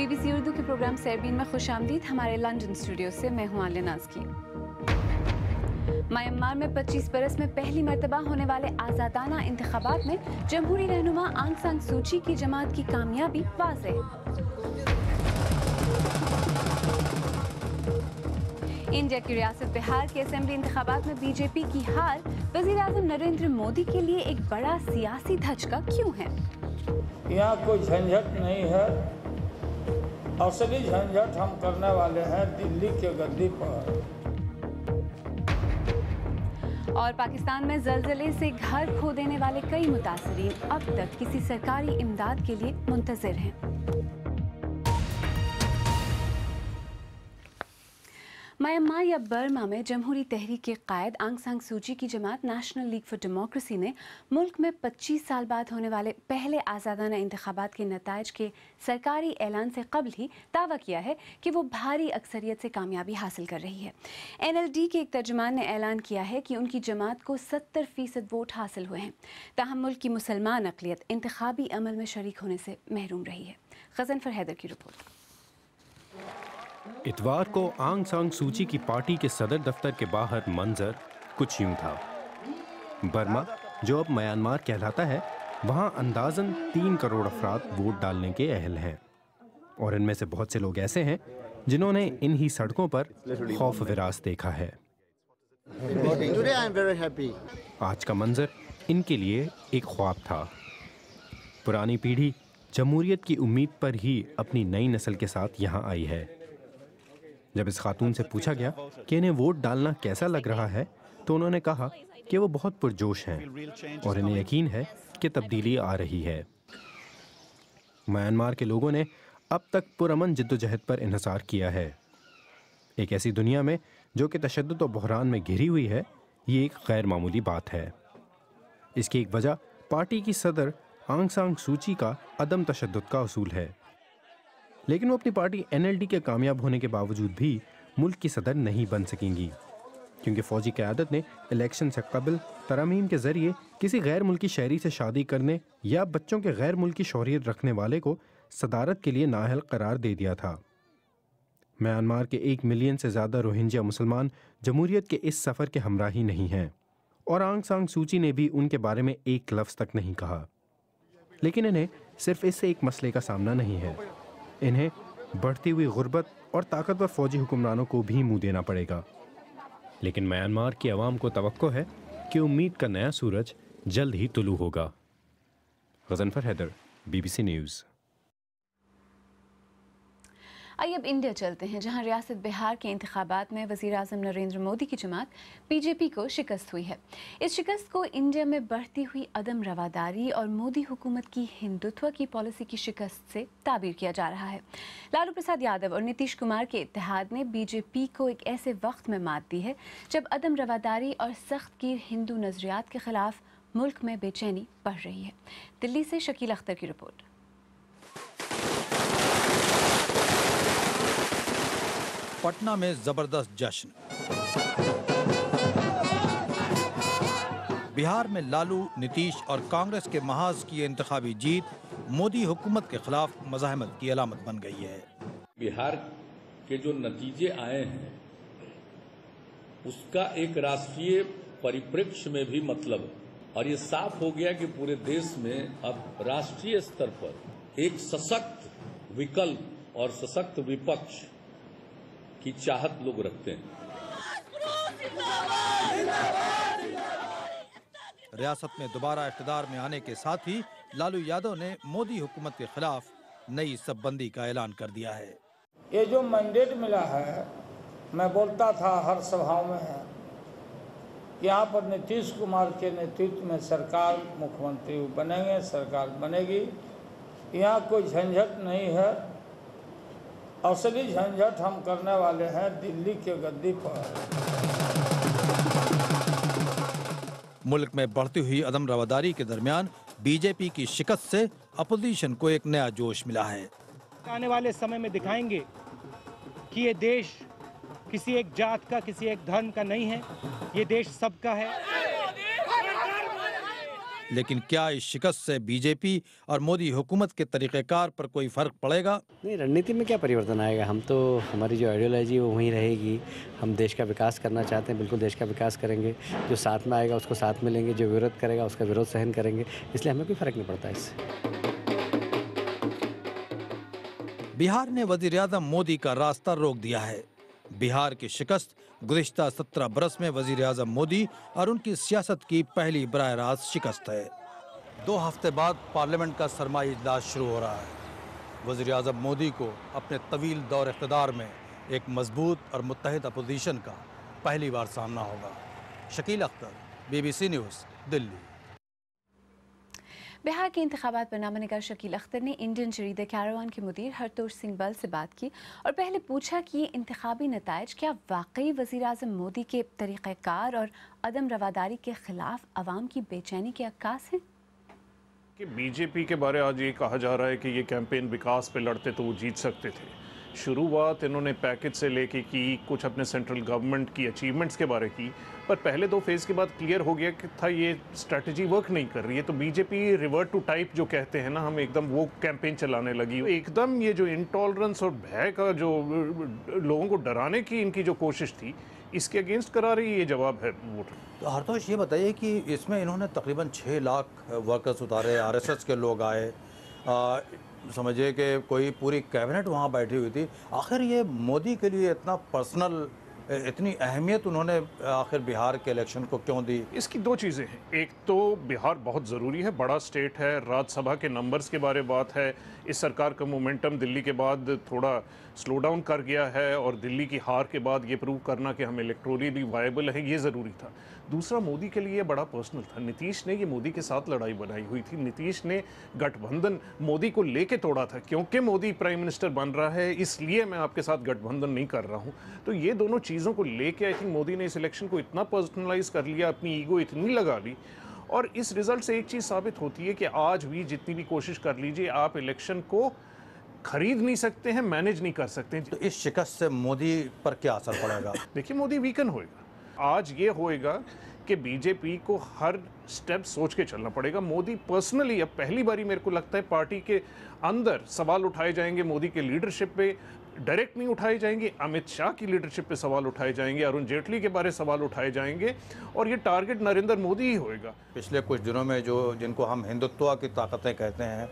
BBC Urdu के programme Sairbeen में खुशामदीद। हमारे लंदन स्टूडियो से मैं हूं आलिया नाज़की। म्यांमार में 25 बरस में पहली मर्तबा होने वाले आज़ादाना इंतखाबात में जमहूरी रहनुमा आंग सान सूची की जमात की कामयाबी वाज़ेह। इंडिया की रियासत बिहार के असेंबली इंतखाबात में बीजेपी की हार वज़ीर आज़म नरेंद्र मोदी के लिए एक बड़ा सियासी धचका क्यों है? यहाँ कोई झंझट नहीं है, असली झंझट हम करने वाले हैं दिल्ली के गद्दी पर। और पाकिस्तान में ज़लज़ले से घर खो देने वाले कई मुतासरीन अब तक किसी सरकारी इमदाद के लिए मुंतज़िर हैं। म्यांमार या बर्मा में जमहूरी तहरीक के कायद आंग सान सूची की जमात नेशनल लीग फॉर डेमोक्रेसी ने मुल्क में 25 साल बाद होने वाले पहले आज़ादाना इंतखाबात के नताइज के सरकारी ऐलान से कबल ही दावा किया है कि वो भारी अक्सरियत से कामयाबी हासिल कर रही है। NLD के एक तर्जुमान ने ऐलान किया है कि उनकी जमात को 70% वोट हासिल हुए हैं। ताहम मुल्क की मुसलमान अक़लियत इंतखाबी अमल में शरीक होने से महरूम रही है। ग़ज़नफ़र हैदर की रिपोर्ट। इतवार को आंग सान सूची की पार्टी के सदर दफ्तर के बाहर मंजर कुछ यूं था। बर्मा, जो अब म्यांमार कहलाता है, वहां अंदाजन 3 करोड़ अफराद वोट डालने के अहल हैं और इनमें से बहुत से लोग ऐसे हैं जिन्होंने इन्हीं सड़कों पर खौफ विरास देखा है। आज का मंजर इनके लिए एक ख्वाब था। पुरानी पीढ़ी जमहूरियत की उम्मीद पर ही अपनी नई नस्ल के साथ यहाँ आई है। जब इस खातून से पूछा गया कि इन्हें वोट डालना कैसा लग रहा है, तो उन्होंने कहा कि वो बहुत पुरजोश हैं और इन्हें यकीन है कि तब्दीली आ रही है। म्यांमार के लोगों ने अब तक पुरअमन जिद्दोजहद पर इन्हिसार किया है। एक ऐसी दुनिया में जो कि तशद्दुद और बहरान में घिरी हुई है, ये एक गैर मामूली बात है। इसकी एक वजह पार्टी की सदर आंग सान सूची का अदम तशद्दुद का उसूल है। लेकिन वो अपनी पार्टी NLD के कामयाब होने के बावजूद भी मुल्क की सदर नहीं बन सकेंगी, क्योंकि फौजी क़यादत ने इलेक्शन से कबल तरमीम के ज़रिए किसी गैर मुल्की शहरी से शादी करने या बच्चों के गैर मुल्की शौहरियत रखने वाले को सदारत के लिए नाअहल करार दे दिया था। म्यांमार के 1 मिलियन से ज़्यादा रोहिंग्या मुसलमान जमहूरियत के इस सफ़र के हमराही नहीं हैं और आंग सान सूची ने भी उनके बारे में एक लफ्ज़ तक नहीं कहा। लेकिन इन्हें सिर्फ इससे एक मसले का सामना नहीं है, इन्हें बढ़ती हुई गुर्बत और ताकतवर फौजी हुक्मरानों को भी मुंह देना पड़ेगा। लेकिन म्यांमार की आवाम को तवक्को है कि उम्मीद का नया सूरज जल्द ही तुलू होगा। Ghazanfar Haider, BBC news. आइए अब इंडिया चलते हैं, जहां रियासत बिहार के इंतखाबात में वज़ीर आज़म नरेंद्र मोदी की जमात BJP को शिकस्त हुई है। इस शिकस्त को इंडिया में बढ़ती हुई अदम रवादारी और मोदी हुकूमत की हिंदुत्व की पॉलिसी की शिकस्त से ताबीर किया जा रहा है। लालू प्रसाद यादव और नीतीश कुमार के इत्तेहाद ने BJP को एक ऐसे वक्त में मात दी है जब अदम रवादारी और सख्त गिर हिंदू नज़रियात के खिलाफ मुल्क में बेचैनी बढ़ रही है। दिल्ली से शकील अख्तर की रिपोर्ट। पटना में जबरदस्त जश्न। बिहार में लालू, नीतीश और कांग्रेस के महाज की इंतखाबी जीत मोदी हुकूमत के खिलाफ मज़ाहमत की अलामत बन गई है। बिहार के जो नतीजे आए हैं उसका एक राष्ट्रीय परिप्रेक्ष्य में भी मतलब, और ये साफ हो गया कि पूरे देश में अब राष्ट्रीय स्तर पर एक सशक्त विकल्प और सशक्त विपक्ष की चाहत लोग रखते हैं। रियासत में दोबारा इख्तिदार में आने के साथ ही लालू यादव ने मोदी हुकूमत के खिलाफ नई सबबंदी का ऐलान कर दिया है। ये जो मैंडेट मिला है, मैं बोलता था हर सभाओं में है कि यहाँ पर नीतीश कुमार के नेतृत्व में सरकार, मुख्यमंत्री बनेंगे, सरकार बनेगी। यहाँ कोई झंझट नहीं है, असली झंझट हम करने वाले हैं दिल्ली के गद्दी पर। मुल्क में बढ़ती हुई अदम रवादारी के दरमियान BJP की शिकस्त से अपोजिशन को एक नया जोश मिला है। आने वाले समय में दिखाएंगे कि ये देश किसी एक जात का, किसी एक धर्म का नहीं है, ये देश सबका है। लेकिन क्या इस शिकस्त से बीजेपी और मोदी हुकूमत के तरीक़ेकार पर कोई फ़र्क पड़ेगा? नहीं, रणनीति में क्या परिवर्तन आएगा? हम तो हमारी जो आइडियोलॉजी वो वहीं रहेगी। हम देश का विकास करना चाहते हैं, बिल्कुल देश का विकास करेंगे। जो साथ में आएगा उसको साथ में लेंगे, जो विरोध करेगा उसका विरोध सहन करेंगे। इसलिए हमें कोई फ़र्क नहीं पड़ता इससे। बिहार ने वज़ीर-ए-आज़म मोदी का रास्ता रोक दिया है। बिहार की शिकस्त गुज़िश्ता 17 बरस में वज़ीर-ए-आज़म मोदी और उनकी सियासत की पहली बराह रास्त शिकस्त है। 2 हफ्ते बाद पार्लियामेंट का सरमाई इजलास शुरू हो रहा है। वज़ीर-ए-आज़म मोदी को अपने तवील दौर इक़्तिदार में एक मजबूत और मुत्तहिद अपोजिशन का पहली बार सामना होगा। Shakeel Akhtar, BBC news, Delhi. बिहार के इंतखाबात पर नामनिगार शकील अख्तर ने इंडियन जरीदे कैरावान के मुदीर हरतोष सिंह बल से बात की और पहले पूछा कि ये इंतखाबी नताइज क्या वाकई वज़ीर-ए-आज़म मोदी के तरीक़ेकार और अदम रवादारी के खिलाफ अवाम की बेचैनी के अक्कास हैं? कि बीजेपी के बारे आज ये कहा जा रहा है कि ये कैंपेन विकास पे लड़ते तो वो जीत सकते थे। शुरुआत इन्होंने पैकेज से लेके की, कुछ अपने सेंट्रल गवर्नमेंट की अचीवमेंट्स के बारे की, पर पहले 2 फेज़ के बाद क्लियर हो गया कि था ये स्ट्रैटेजी वर्क नहीं कर रही है। तो बीजेपी रिवर्ट टू टाइप जो कहते हैं ना, हम एकदम वो कैंपेन चलाने लगी। एकदम ये जो इंटॉलरेंस और भय का जो लोगों को डराने की इनकी जो कोशिश थी, इसके अगेंस्ट करा रही ये जवाब है वोट। तो हरतोष ये बताइए कि इसमें इन्होंने तकरीबन 6 लाख वर्कर्स उतारे, RSS के लोग आए, समझिए कि कोई पूरी कैबिनेट वहाँ बैठी हुई थी। आखिर ये मोदी के लिए इतना पर्सनल, इतनी अहमियत उन्होंने आखिर बिहार के इलेक्शन को क्यों दी? इसकी 2 चीज़ें हैं। एक तो बिहार बहुत ज़रूरी है, बड़ा स्टेट है, राज्यसभा के नंबर्स के बारे बात है। इस सरकार का मोमेंटम दिल्ली के बाद थोड़ा स्लो डाउन कर गया है और दिल्ली की हार के बाद ये प्रूव करना कि हम इलेक्टोरली वायबल है, ये ज़रूरी था। दूसरा, मोदी के लिए बड़ा पर्सनल था। नीतीश ने ये मोदी के साथ लड़ाई बनाई हुई थी। नीतीश ने गठबंधन मोदी को लेके तोड़ा था, क्योंकि मोदी प्राइम मिनिस्टर बन रहा है इसलिए मैं आपके साथ गठबंधन नहीं कर रहा हूँ। तो ये दोनों चीज़ों को लेके आई थिंक मोदी ने इस इलेक्शन को इतना पर्सनलाइज कर लिया, अपनी ईगो इतनी लगा ली, और इस रिजल्ट से एक चीज़ साबित होती है कि आज भी जितनी भी कोशिश कर लीजिए, आप इलेक्शन को खरीद नहीं सकते हैं, मैनेज नहीं कर सकते हैं। तो इस शिकस्त से मोदी पर क्या असर पड़ेगा? देखिए, मोदी वीकन होएगा। आज ये होएगा कि बीजेपी को हर स्टेप सोच के चलना पड़ेगा। मोदी पर्सनली अब पहली बारी मेरे को लगता है पार्टी के अंदर सवाल उठाए जाएंगे, मोदी के लीडरशिप पे डायरेक्ट नहीं उठाए जाएंगे, अमित शाह की लीडरशिप पे सवाल उठाए जाएंगे, अरुण जेटली के बारे सवाल उठाए जाएंगे, और ये टारगेट नरेंद्र मोदी ही होएगा। पिछले कुछ दिनों में जिनको हम हिंदुत्व की ताकतें कहते हैं,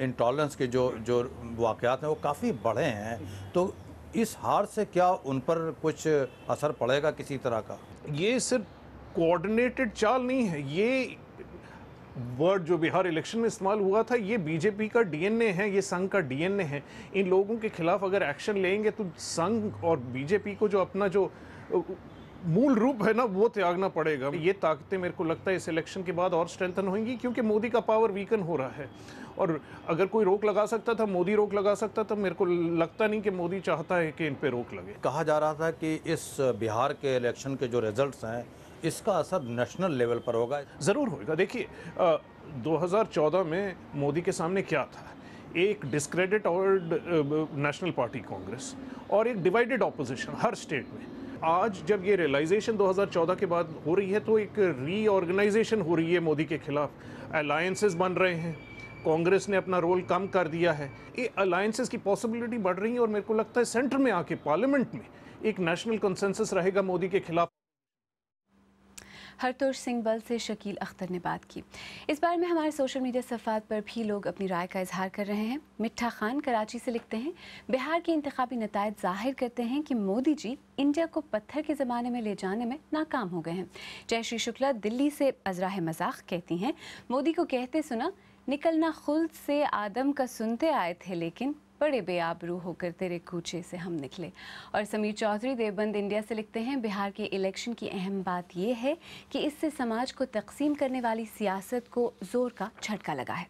इंटॉलरेंस के जो वाक़यात हैं वो काफ़ी बढ़े हैं। तो इस हार से क्या उन पर कुछ असर पड़ेगा किसी तरह का? ये सिर्फ कोऑर्डिनेटेड चाल नहीं है, ये वर्ड जो बिहार इलेक्शन में इस्तेमाल हुआ था, ये बीजेपी का डीएनए है, ये संघ का डीएनए है। इन लोगों के खिलाफ अगर एक्शन लेंगे तो संघ और बीजेपी को जो अपना जो मूल रूप है ना, वो त्यागना पड़ेगा। ये ताकतें मेरे को लगता है इस इलेक्शन के बाद और स्ट्रेंथन होंगी, क्योंकि मोदी का पावर वीकन हो रहा है। और अगर कोई रोक लगा सकता था, मोदी रोक लगा सकता था, मेरे को लगता नहीं कि मोदी चाहता है कि इन पे रोक लगे। कहा जा रहा था कि इस बिहार के इलेक्शन के जो रिजल्ट्स हैं, इसका असर नेशनल लेवल पर होगा। ज़रूर होगा। देखिए, 2014 में मोदी के सामने क्या था? एक डिस्क्रेडिट और नेशनल पार्टी कांग्रेस और एक डिवाइडेड ऑपोजिशन हर स्टेट में। आज जब ये रियलाइजेशन 2014 के बाद हो रही है, तो एक रीऑर्गेनाइजेशन हो रही है मोदी के खिलाफ। अलायंसेस बन रहे हैं, कांग्रेस ने अपना रोल कम कर दिया है, ये अलायंसेस की पॉसिबिलिटी बढ़ रही है, और मेरे को लगता है सेंटर में आके पार्लियामेंट में एक नेशनल कंसेंसस रहेगा मोदी के खिलाफ। हरतोष सिंह बल से शकील अख्तर ने बात की। इस बारे में हमारे सोशल मीडिया सफ़ात पर भी लोग अपनी राय का इजहार कर रहे हैं। मिठा खान कराची से लिखते हैं, बिहार के इंतखाबी नताइज जाहिर करते हैं कि मोदी जी इंडिया को पत्थर के ज़माने में ले जाने में नाकाम हो गए हैं। जयश्री शुक्ला दिल्ली से अजराह मजाक कहती हैं, मोदी को कहते सुना, निकलना खुल्द से आदम का सुनते आए थे, लेकिन बड़े बेआबरू होकर तेरे कूचे से हम निकले। और समीर चौधरी देवबंद इंडिया से लिखते हैं, बिहार के इलेक्शन की अहम बात यह है कि इससे समाज को तकसीम करने वाली सियासत को जोर का झटका लगा है।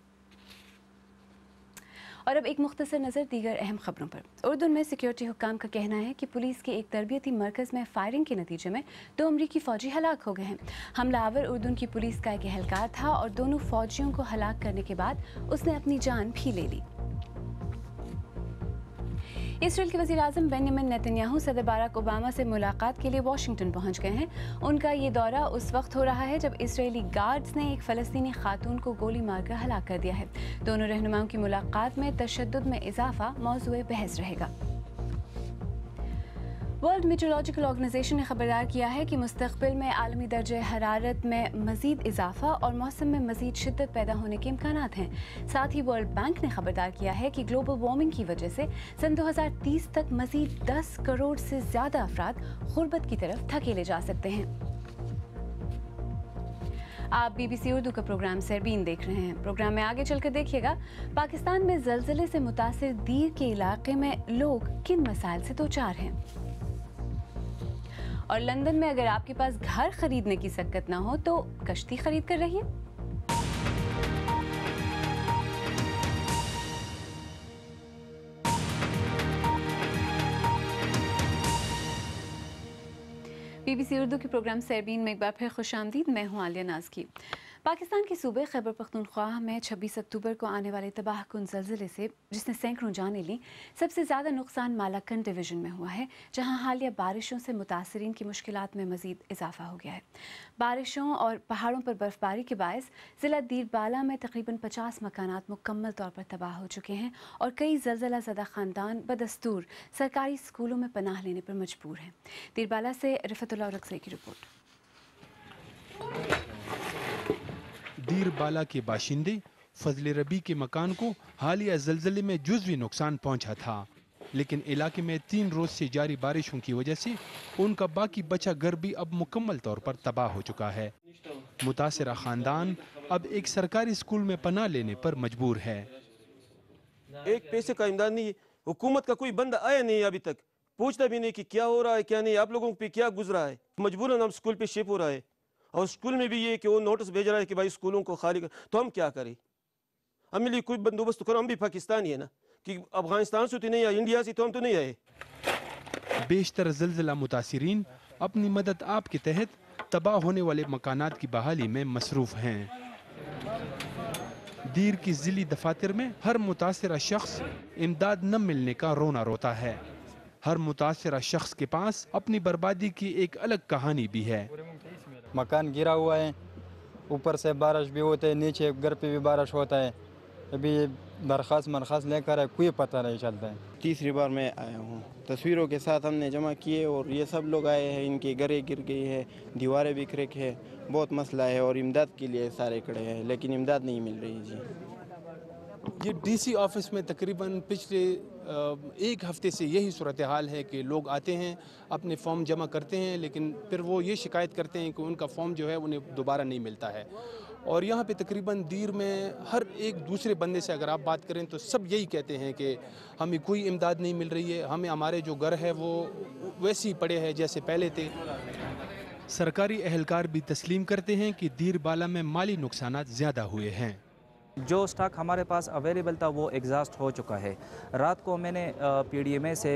और अब एक मुख्तसर नज़र दीगर अहम खबरों पर। उर्दून में सिक्योरिटी हुक्काम का कहना है कि पुलिस के एक तरबियती मरकज़ में फायरिंग के नतीजे में 2 अमरीकी फ़ौजी हलाक हो गए हैं। हमलावर उर्दून की पुलिस का एक एहलकार था और दोनों फ़ौजियों को हलाक करने के बाद उसने अपनी जान भी ले ली। इसराइल के वज़ीर-ए-आज़म बेंजामिन नेतन्याहू सदर बाराक ओबामा से मुलाकात के लिए वाशिंगटन पहुंच गए हैं। उनका ये दौरा उस वक्त हो रहा है जब इजरायली गार्ड्स ने एक फ़लस्तीनी खातून को गोली मारकर हलाक कर दिया है। दोनों रहनुमाओं की मुलाकात में तशद्दुद में इजाफा मौज़ूए बहस रहेगा। वर्ल्ड मीटरोलॉजिकल ऑर्गेनाइजेशन ने खबरदार किया है कि मुस्तक़बिल में आलमी दर्जे हरारत में मज़ीद इजाफा और मौसम में मज़ीद शिद्दत पैदा होने के इम्कानात हैं। साथ ही वर्ल्ड बैंक ने खबरदार किया है कि ग्लोबल वार्मिंग की वजह से सन 2030 तक मज़ीद 10 करोड़ से ज़्यादा अफराद गुर्बत की तरफ धकेले जा सकते हैं। आप BBC उर्दू का प्रोग्राम सरबीन देख रहे हैं। प्रोग्राम में आगे चलकर देखिएगा, पाकिस्तान में ज़लज़ले से मुतासिर दीर के इलाके में लोग किन मसाइल से दोचार हैं। और लंदन में अगर आपके पास घर खरीदने की सक्कत ना हो तो कश्ती खरीद कर रहिए। BBC उर्दू के प्रोग्राम सरबीन में एक बार फिर खुशामदीद। मैं हूं आलिया नाज़की। पाकिस्तान के सूबे खैबर पख्तूनख्वा में 26 अक्टूबर को आने वाले तबाहकुन ज़लज़ले से जिसने सैकड़ों जानें ली, सबसे ज़्यादा नुकसान मालाकन डिवीज़न में हुआ है, जहां हालिया बारिशों से मुतासरीन की मुश्किलात में मज़ीद इजाफा हो गया है। बारिशों और पहाड़ों पर बर्फबारी के बायस ज़िला दीरबाला में तकरीबन 50 मकानात मुकम्मल तौर पर तबाह हो चुके हैं और कई ज़लज़ला ज़दा ख़ानदान बदस्तूर सरकारी स्कूलों में पनाह लेने पर मजबूर हैं। दीरबाला से रिफतुल्लाह रक्ज़ई की रिपोर्ट। दीरबाला के बाशिंदे फजले रबी के मकान को हालिया ज़लज़ले में जुज़वी नुकसान पहुंचा था, लेकिन इलाके में 3 रोज से जारी बारिशों की वजह से उनका बाकी बचा घर भी अब मुकम्मल तौर पर तबाह हो चुका है। मुतासिरा खानदान अब एक सरकारी स्कूल में पनाह लेने पर मजबूर है। एक पैसे का इमदाद नहीं, हुकूमत का कोई बंदा आया नहीं, अभी तक पूछता भी नहीं कि क्या हो रहा है क्या नहीं, आप लोगों पे क्या गुजरा है। मजबूरन हम स्कूल पे शिफ्ट हो रहा है और स्कूल में भी ये कि वो नोटिस भेज रहा है कि भाई स्कूलों को खाली कर, तो हम क्या करें। हमें लिए कोई बंदोबस्त करो, हम भी पाकिस्तानी है ना, कि अफगानिस्तान से तो नहीं या इंडिया से, तो हम तो नहीं आए। बेशतर ज़लज़ला मुतासिरीन अपनी मदद आप के तहत तबाह होने वाले मकानात की बहाली में मसरूफ़ हैं। दीर की ज़िली दफातर में हर मुतासिरा शख्स इमदाद न मिलने का रोना रोता है। हर मुतासिरा शख्स के पास अपनी बर्बादी की एक अलग कहानी भी है। मकान गिरा हुआ है, ऊपर से बारिश भी होती है, नीचे घर पे भी बारिश होता है। अभी दरख्वास्त लेकर कोई पता नहीं चलता है। तीसरी बार मैं आया हूँ, तस्वीरों के साथ हमने जमा किए और ये सब लोग आए हैं, इनकी घरें गिर गई है, दीवारें भी क्रैक है, बहुत मसला है और इमदाद के लिए सारे खड़े हैं, लेकिन इमदाद नहीं मिल रही जी। ये DC ऑफिस में तकरीबन पिछले 1 हफ्ते से यही सूरत हाल है कि लोग आते हैं, अपने फॉर्म जमा करते हैं, लेकिन फिर वो ये शिकायत करते हैं कि उनका फॉर्म जो है उन्हें दोबारा नहीं मिलता है। और यहाँ पे तकरीबन दीर में हर एक दूसरे बंदे से अगर आप बात करें तो सब यही कहते हैं कि हमें कोई इमदाद नहीं मिल रही है, हमें हमारे जो घर है वो वैसे ही पड़े हैं जैसे पहले थे। सरकारी अहलकार भी तस्लीम करते हैं कि दीरबाला में माली नुकसानात ज़्यादा हुए हैं। जो स्टॉक हमारे पास अवेलेबल था वो एग्जॉस्ट हो चुका है। रात को मैंने PDMA से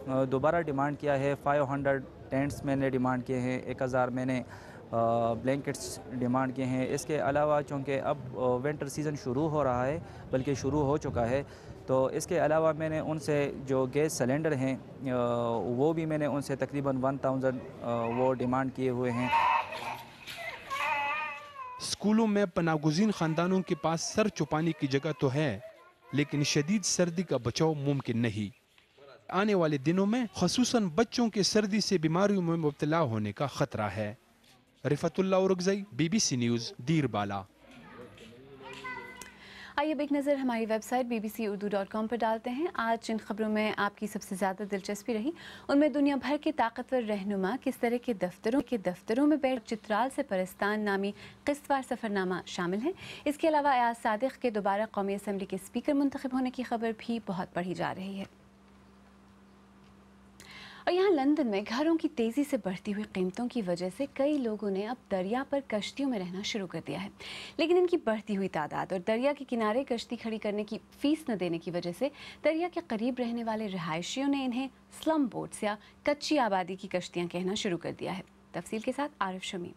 दोबारा डिमांड किया है, 500 टेंट्स मैंने डिमांड किए हैं, 1000 मैंने ब्लैंकेट्स डिमांड किए हैं। इसके अलावा चूँकि अब विंटर सीज़न शुरू हो रहा है, बल्कि शुरू हो चुका है, तो इसके अलावा मैंने उनसे जो गैस सिलेंडर हैं वो भी मैंने उनसे तकरीबन 1000 वो डिमांड किए हुए हैं। स्कूलों में पनागुज़ीन ख़ानदानों के पास सर छुपाने की जगह तो है, लेकिन शदीद सर्दी का बचाव मुमकिन नहीं। आने वाले दिनों में ख़ुसूसन बच्चों के सर्दी से बीमारियों में मुब्तला होने का ख़तरा है। रिफतुल्लाह रक्ज़ई, BBC न्यूज़, दीरबाला। आइए अब एक नज़र हमारी वेबसाइट bbcurdu.com पर डालते हैं। आज जिन खबरों में आपकी सबसे ज़्यादा दिलचस्पी रही उनमें दुनिया भर के ताकतवर रहनुमा किस तरह के दफ्तरों में बैठ चित्राल से परस्तान नामी क़िस्तवार सफ़रनामा शामिल है। इसके अलावा अयाज सादिक के दोबारा कौमी असम्बली के स्पीकर मुंतखब होने की खबर भी बहुत पढ़ी जा रही है। और यहाँ लंदन में घरों की तेज़ी से बढ़ती हुई कीमतों की वजह से कई लोगों ने अब दरिया पर कश्तियों में रहना शुरू कर दिया है, लेकिन इनकी बढ़ती हुई तादाद और दरिया के किनारे कश्ती खड़ी करने की फ़ीस न देने की वजह से दरिया के करीब रहने वाले रिहायशियों ने इन्हें स्लम बोट्स या कच्ची आबादी की कश्तियाँ कहना शुरू कर दिया है। तफसील के साथ आरिफ शमीम।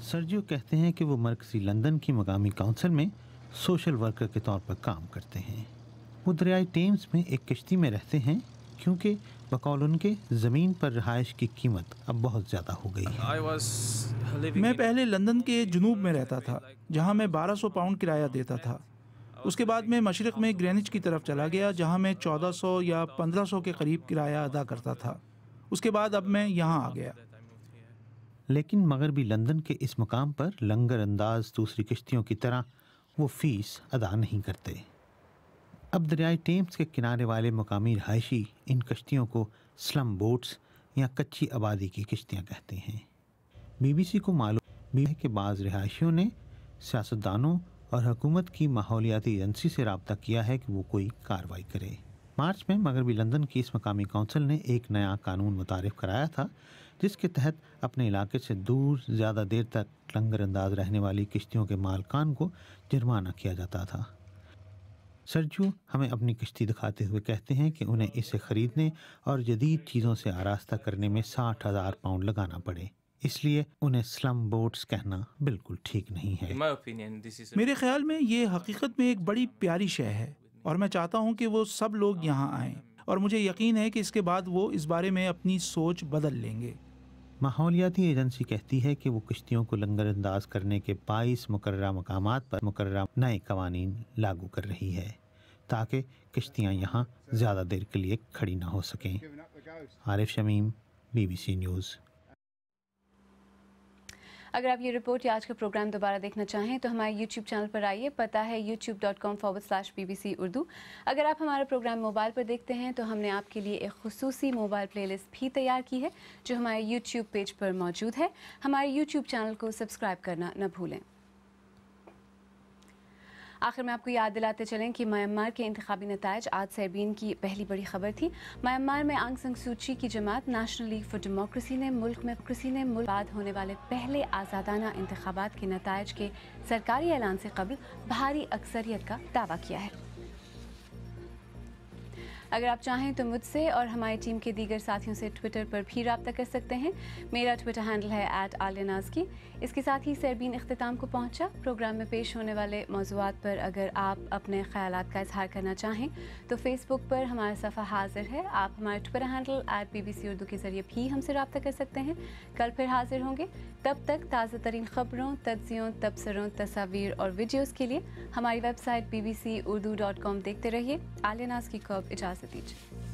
सर्जियो कहते हैं कि वो मरकज़ी लंदन की मकामी काउंसिल में सोशल वर्कर के तौर पर काम करते हैं। वो दरियाई टेम्स में एक कश्ती में रहते हैं क्योंकि बकौल उनके ज़मीन पर रिहाइश की कीमत अब बहुत ज़्यादा हो गई है। मैं पहले लंदन के जुनूब में रहता था जहां मैं 1200 पाउंड किराया देता था। उसके बाद मैं मशरिक़ में ग्रेनिच की तरफ चला गया जहां मैं 1400 या 1500 के करीब किराया अदा करता था। उसके बाद अब मैं यहां आ गया। लेकिन मगरबी लंदन के इस मुकाम पर लंगर अंदाज दूसरी कश्तियों की तरह वो फ़ीस अदा नहीं करते। अब दरियाई टेम्स के किनारे वाले मुकामी रहायशी इन कश्तियों को स्लम बोट्स या कच्ची आबादी की कश्तियाँ कहते हैं। BBC को मालूम है कि बाज़ रिहायशियों ने सियासतदानों और हुकूमत की माहौलियाती एजेंसी से रब्ता किया है कि वो कोई कार्रवाई करे। मार्च में मगरबी लंदन की इस मकामी कौंसिल ने एक नया कानून मुतारिफ कराया था जिसके तहत अपने इलाके से दूर ज़्यादा देर तक लंगर अंदाज रहने वाली किश्तियों के मालकान को जुर्माना किया जाता था। सरजू हमें अपनी किश्ती दिखाते हुए कहते हैं कि उन्हें इसे ख़रीदने और जदीद चीज़ों से आरास्ता करने में 60,000 पाउंड लगाना पड़े, इसलिए उन्हें स्लम बोट्स कहना बिल्कुल ठीक नहीं है। मेरे ख्याल में ये हकीकत में एक बड़ी प्यारी शय है और मैं चाहता हूँ कि वो सब लोग यहाँ आएँ और मुझे यकीन है कि इसके बाद वो इस बारे में अपनी सोच बदल लेंगे। माहौलियाती एजेंसी कहती है कि वो किश्तियों को लंगर अंदाज करने के 22 मुकर्ररा मकामात पर मुकर्ररा नए कवानीन लागू कर रही है ताकि किश्तियाँ यहाँ ज़्यादा देर के लिए खड़ी ना हो सकें। Arif Shamim, BBC news. अगर आप ये रिपोर्ट या आज का प्रोग्राम दोबारा देखना चाहें तो हमारे YouTube चैनल पर आइए, पता है youtube.com/BBC उर्दू। अगर आप हमारा प्रोग्राम मोबाइल पर देखते हैं तो हमने आपके लिए एक खुसूसी मोबाइल प्लेलिस्ट भी तैयार की है जो हमारे YouTube पेज पर मौजूद है। हमारे YouTube चैनल को सब्सक्राइब करना न भूलें। आखिर में आपको याद दिलाते चलें कि म्यांमार के इंतखाबी नताइज आज सेरबीन की पहली बड़ी खबर थी। म्यांमार में आंग सान सू की जमात नेशनल लीग फॉर डेमोक्रेसी ने मुल्क बाद होने वाले पहले आज़ादाना इंतखाबात के नताइज के सरकारी ऐलान से कबल भारी अक्सरियत का दावा किया है। अगर आप चाहें तो मुझसे और हमारी टीम के दीगर साथियों से ट्विटर पर भी रब्ता कर सकते हैं। मेरा ट्विटर हैंडल है @आलियानाज़की। इसके साथ ही सेरबीन इख्तिताम को पहुंचा। प्रोग्राम में पेश होने वाले मौज़ूआत पर अगर आप अपने ख़यालात का इजहार करना चाहें तो फेसबुक पर हमारा सफ़ा हाजिर है। आप हमारे ट्विटर हैंडल @BBC उर्दू के ज़रिए भी हमसे रब्ता कर सकते हैं। कल फिर हाजिर होंगे। तब तक ताज़ा तरीन ख़बरों, तज्ज़ियों, तबसरों, तस्वीर और वीडियोज़ के लिए हमारी वेबसाइट bbcurdu.com देखते रहिए। आलियानाज़की को अब इजाज़त दीजिए।